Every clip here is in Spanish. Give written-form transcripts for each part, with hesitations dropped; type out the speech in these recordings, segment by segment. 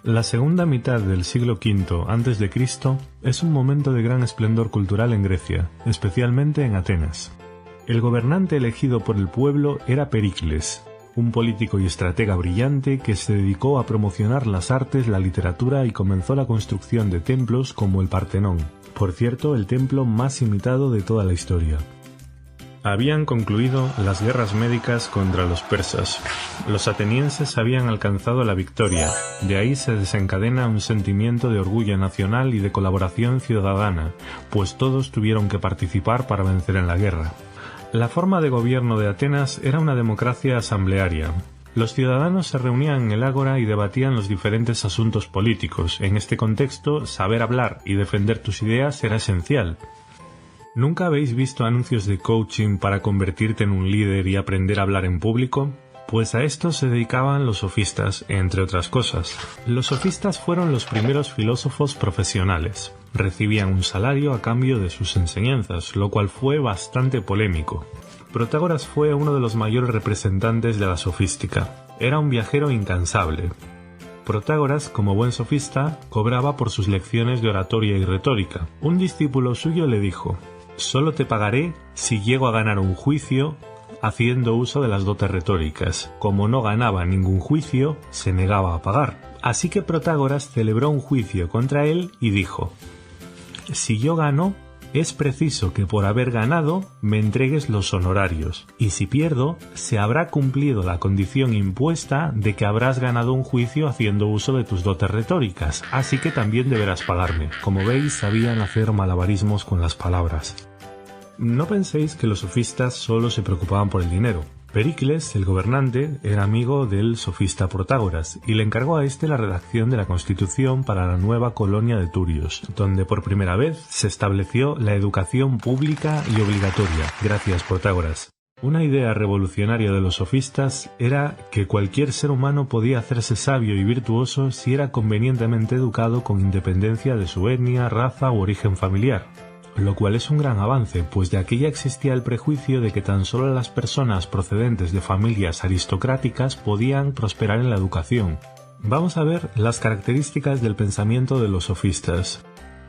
La segunda mitad del siglo V a.C. es un momento de gran esplendor cultural en Grecia, especialmente en Atenas. El gobernante elegido por el pueblo era Pericles, un político y estratega brillante que se dedicó a promocionar las artes, la literatura y comenzó la construcción de templos como el Partenón, por cierto, el templo más imitado de toda la historia. Habían concluido las guerras médicas contra los persas. Los atenienses habían alcanzado la victoria. De ahí se desencadena un sentimiento de orgullo nacional y de colaboración ciudadana, pues todos tuvieron que participar para vencer en la guerra. La forma de gobierno de Atenas era una democracia asamblearia. Los ciudadanos se reunían en el ágora y debatían los diferentes asuntos políticos. En este contexto, saber hablar y defender tus ideas era esencial. ¿Nunca habéis visto anuncios de coaching para convertirte en un líder y aprender a hablar en público? Pues a esto se dedicaban los sofistas, entre otras cosas. Los sofistas fueron los primeros filósofos profesionales. Recibían un salario a cambio de sus enseñanzas, lo cual fue bastante polémico. Protágoras fue uno de los mayores representantes de la sofística. Era un viajero incansable. Protágoras, como buen sofista, cobraba por sus lecciones de oratoria y retórica. Un discípulo suyo le dijo: «Solo te pagaré si llego a ganar un juicio haciendo uso de las dotes retóricas». Como no ganaba ningún juicio, se negaba a pagar. Así que Protágoras celebró un juicio contra él y dijo: «Si yo gano, es preciso que por haber ganado me entregues los honorarios, y si pierdo, se habrá cumplido la condición impuesta de que habrás ganado un juicio haciendo uso de tus dotes retóricas, así que también deberás pagarme». Como veis, sabían hacer malabarismos con las palabras. No penséis que los sofistas solo se preocupaban por el dinero. Pericles, el gobernante, era amigo del sofista Protágoras y le encargó a este la redacción de la constitución para la nueva colonia de Turios, donde por primera vez se estableció la educación pública y obligatoria. Gracias, Protágoras. Una idea revolucionaria de los sofistas era que cualquier ser humano podía hacerse sabio y virtuoso si era convenientemente educado con independencia de su etnia, raza u origen familiar. Lo cual es un gran avance, pues de aquella existía el prejuicio de que tan solo las personas procedentes de familias aristocráticas podían prosperar en la educación. Vamos a ver las características del pensamiento de los sofistas.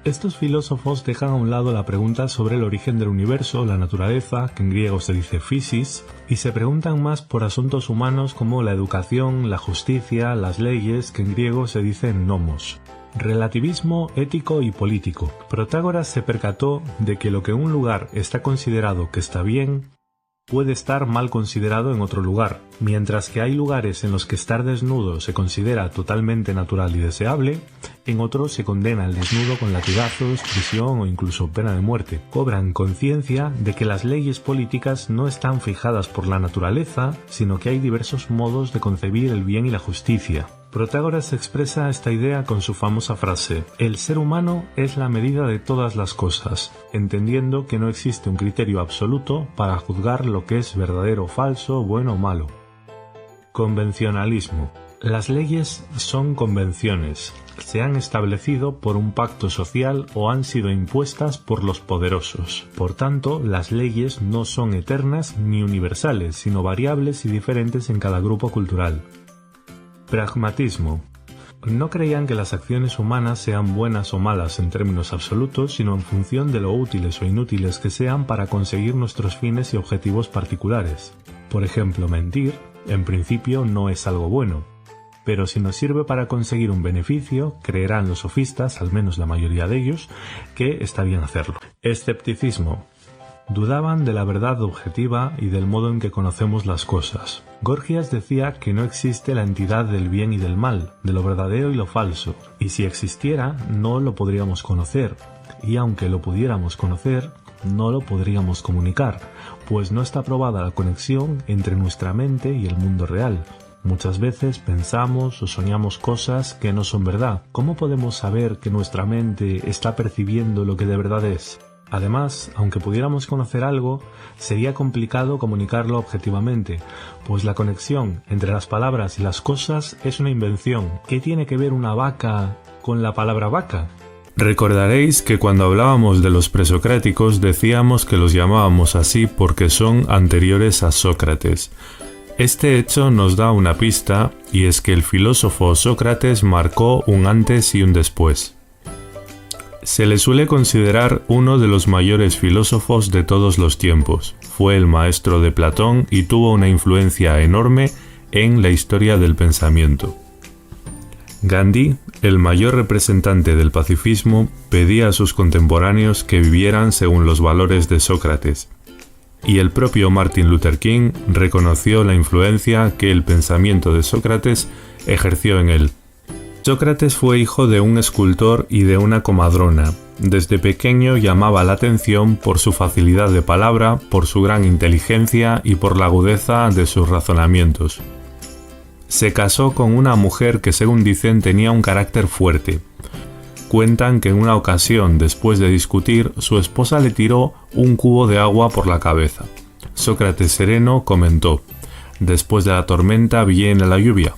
Estos filósofos dejan a un lado la pregunta sobre el origen del universo, la naturaleza, que en griego se dice physis, y se preguntan más por asuntos humanos como la educación, la justicia, las leyes, que en griego se dice nomos. Relativismo ético y político. Protágoras se percató de que lo que en un lugar está considerado que está bien, puede estar mal considerado en otro lugar, mientras que hay lugares en los que estar desnudo se considera totalmente natural y deseable, en otros se condena el desnudo con latigazos, prisión o incluso pena de muerte. Cobran conciencia de que las leyes políticas no están fijadas por la naturaleza, sino que hay diversos modos de concebir el bien y la justicia. Protágoras expresa esta idea con su famosa frase: «El ser humano es la medida de todas las cosas», entendiendo que no existe un criterio absoluto para juzgar lo que es verdadero o falso, bueno o malo. Convencionalismo. Las leyes son convenciones. Se han establecido por un pacto social o han sido impuestas por los poderosos. Por tanto, las leyes no son eternas ni universales, sino variables y diferentes en cada grupo cultural. Pragmatismo. No creían que las acciones humanas sean buenas o malas en términos absolutos, sino en función de lo útiles o inútiles que sean para conseguir nuestros fines y objetivos particulares. Por ejemplo, mentir, en principio, no es algo bueno, pero si nos sirve para conseguir un beneficio, creerán los sofistas, al menos la mayoría de ellos, que está bien hacerlo. Escepticismo. Dudaban de la verdad objetiva y del modo en que conocemos las cosas. Gorgias decía que no existe la entidad del bien y del mal, de lo verdadero y lo falso, y si existiera, no lo podríamos conocer, y aunque lo pudiéramos conocer, no lo podríamos comunicar, pues no está probada la conexión entre nuestra mente y el mundo real. Muchas veces pensamos o soñamos cosas que no son verdad. ¿Cómo podemos saber que nuestra mente está percibiendo lo que de verdad es? Además, aunque pudiéramos conocer algo, sería complicado comunicarlo objetivamente, pues la conexión entre las palabras y las cosas es una invención. ¿Qué tiene que ver una vaca con la palabra vaca? Recordaréis que cuando hablábamos de los presocráticos decíamos que los llamábamos así porque son anteriores a Sócrates. Este hecho nos da una pista, y es que el filósofo Sócrates marcó un antes y un después. Se le suele considerar uno de los mayores filósofos de todos los tiempos. Fue el maestro de Platón y tuvo una influencia enorme en la historia del pensamiento. Gandhi, el mayor representante del pacifismo, pedía a sus contemporáneos que vivieran según los valores de Sócrates. Y el propio Martin Luther King reconoció la influencia que el pensamiento de Sócrates ejerció en él. Sócrates fue hijo de un escultor y de una comadrona. Desde pequeño llamaba la atención por su facilidad de palabra, por su gran inteligencia y por la agudeza de sus razonamientos. Se casó con una mujer que, según dicen, tenía un carácter fuerte. Cuentan que en una ocasión, después de discutir, su esposa le tiró un cubo de agua por la cabeza. Sócrates, sereno, comentó: «Después de la tormenta viene la lluvia».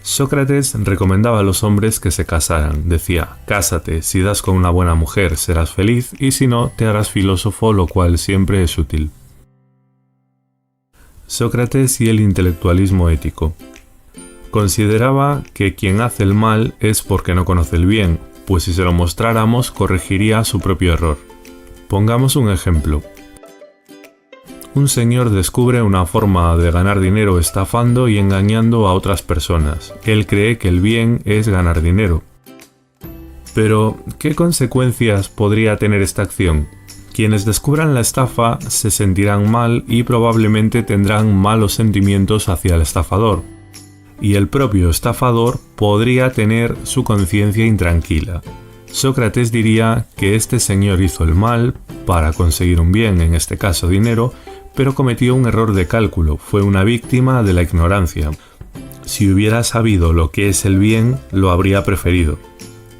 Sócrates recomendaba a los hombres que se casaran. Decía: «Cásate, si das con una buena mujer serás feliz y si no te harás filósofo, lo cual siempre es útil». Sócrates y el intelectualismo ético. Consideraba que quien hace el mal es porque no conoce el bien, pues si se lo mostráramos corregiría su propio error. Pongamos un ejemplo. Un señor descubre una forma de ganar dinero estafando y engañando a otras personas. Él cree que el bien es ganar dinero. Pero, ¿qué consecuencias podría tener esta acción? Quienes descubran la estafa se sentirán mal y probablemente tendrán malos sentimientos hacia el estafador. Y el propio estafador podría tener su conciencia intranquila. Sócrates diría que este señor hizo el mal para conseguir un bien, en este caso dinero, pero cometió un error de cálculo, fue una víctima de la ignorancia. Si hubiera sabido lo que es el bien, lo habría preferido.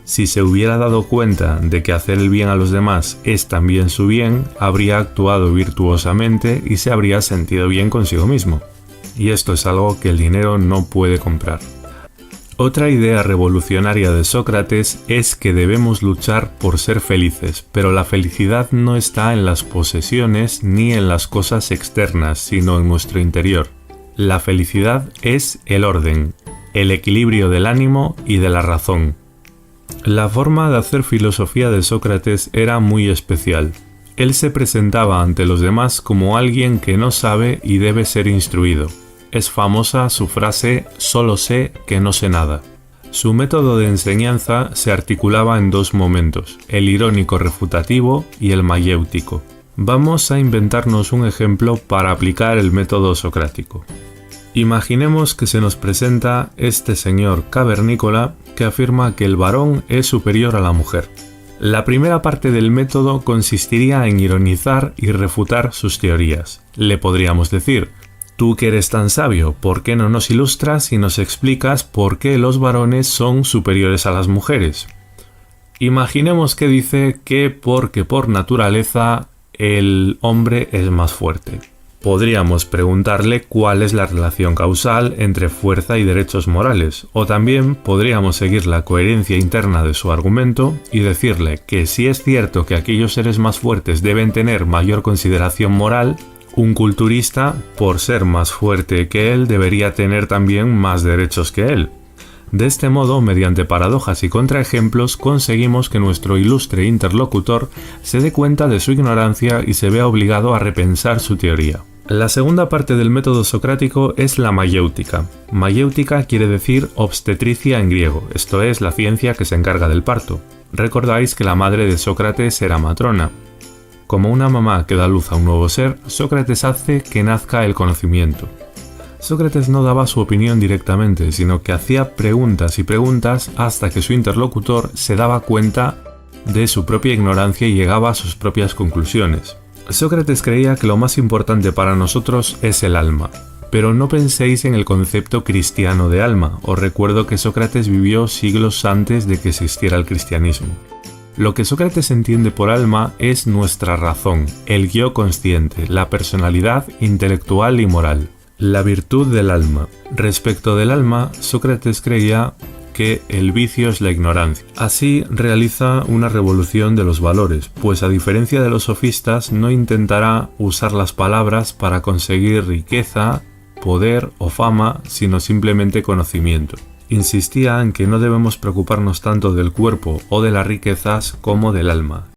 Si se hubiera dado cuenta de que hacer el bien a los demás es también su bien, habría actuado virtuosamente y se habría sentido bien consigo mismo. Y esto es algo que el dinero no puede comprar. Otra idea revolucionaria de Sócrates es que debemos luchar por ser felices, pero la felicidad no está en las posesiones ni en las cosas externas, sino en nuestro interior. La felicidad es el orden, el equilibrio del ánimo y de la razón. La forma de hacer filosofía de Sócrates era muy especial. Él se presentaba ante los demás como alguien que no sabe y debe ser instruido. Es famosa su frase «solo sé que no sé nada». Su método de enseñanza se articulaba en dos momentos, el irónico refutativo y el mayéutico. Vamos a inventarnos un ejemplo para aplicar el método socrático. Imaginemos que se nos presenta este señor cavernícola que afirma que el varón es superior a la mujer. La primera parte del método consistiría en ironizar y refutar sus teorías. Le podríamos decir: «Tú que eres tan sabio, ¿por qué no nos ilustras y nos explicas por qué los varones son superiores a las mujeres?» Imaginemos que dice que porque por naturaleza el hombre es más fuerte. Podríamos preguntarle cuál es la relación causal entre fuerza y derechos morales, o también podríamos seguir la coherencia interna de su argumento y decirle que si es cierto que aquellos seres más fuertes deben tener mayor consideración moral, un culturista, por ser más fuerte que él, debería tener también más derechos que él. De este modo, mediante paradojas y contraejemplos, conseguimos que nuestro ilustre interlocutor se dé cuenta de su ignorancia y se vea obligado a repensar su teoría. La segunda parte del método socrático es la mayéutica. Mayéutica quiere decir obstetricia en griego, esto es, la ciencia que se encarga del parto. Recordáis que la madre de Sócrates era matrona. Como una mamá que da luz a un nuevo ser, Sócrates hace que nazca el conocimiento. Sócrates no daba su opinión directamente, sino que hacía preguntas y preguntas hasta que su interlocutor se daba cuenta de su propia ignorancia y llegaba a sus propias conclusiones. Sócrates creía que lo más importante para nosotros es el alma, pero no penséis en el concepto cristiano de alma. Os recuerdo que Sócrates vivió siglos antes de que existiera el cristianismo. Lo que Sócrates entiende por alma es nuestra razón, el yo consciente, la personalidad intelectual y moral. La virtud del alma. Respecto del alma, Sócrates creía que el vicio es la ignorancia. Así realiza una revolución de los valores, pues a diferencia de los sofistas no intentará usar las palabras para conseguir riqueza poder o fama, sino simplemente conocimiento. Insistía en que no debemos preocuparnos tanto del cuerpo o de las riquezas como del alma,